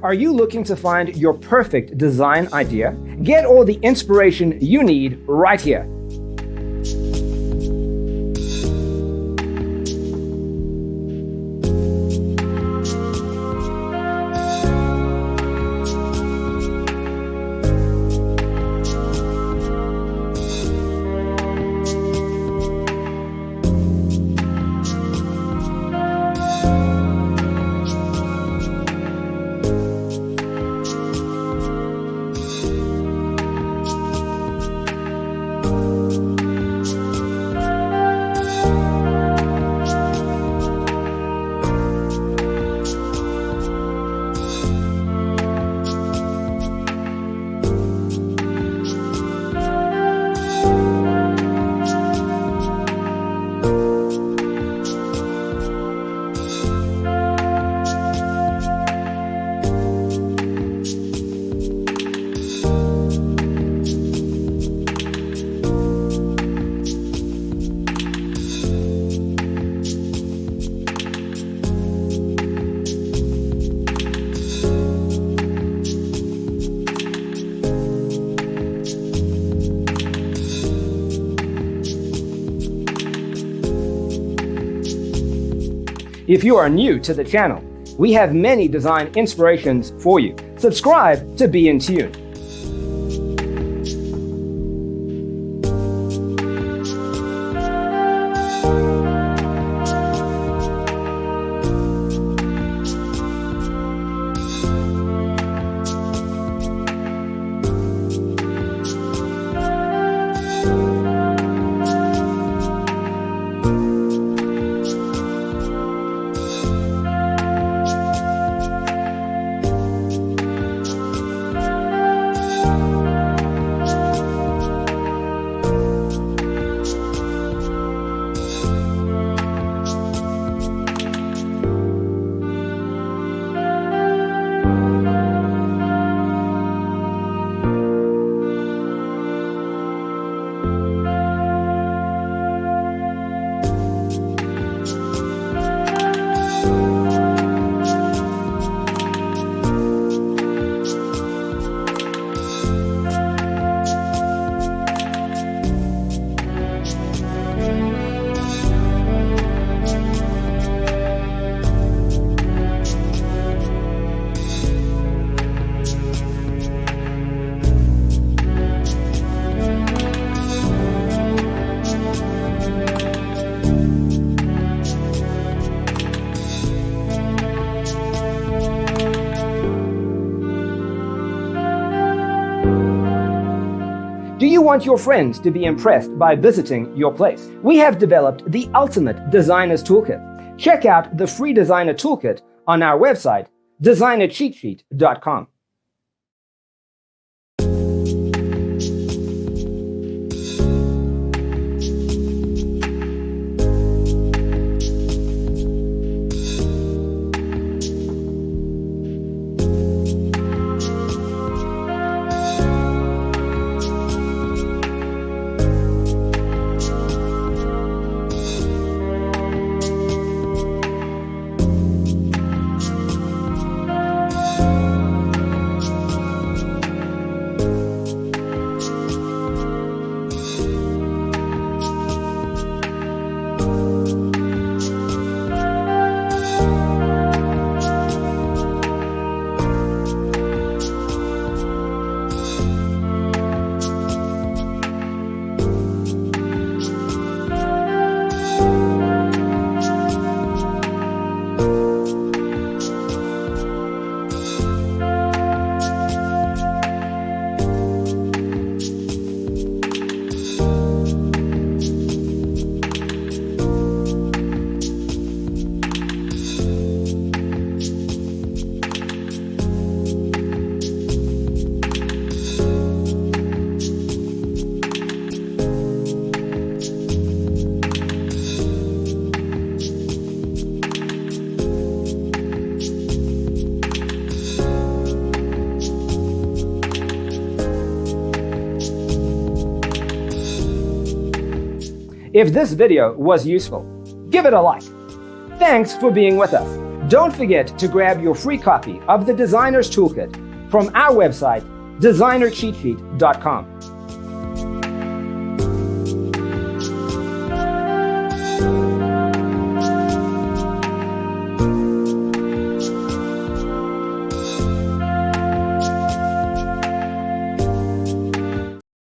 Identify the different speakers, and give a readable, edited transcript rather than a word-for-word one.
Speaker 1: Are you looking to find your perfect design idea? Get all the inspiration you need right here. If you are new to the channel, we have many design inspirations for you. Subscribe to be in tune. Do you want your friends to be impressed by visiting your place? We have developed the ultimate designer's toolkit. Check out the free designer toolkit on our website, designercheatsheet.com. If this video was useful, give it a like. Thanks for being with us. Don't forget to grab your free copy of the Designer's Toolkit from our website, designercheatsheet.com.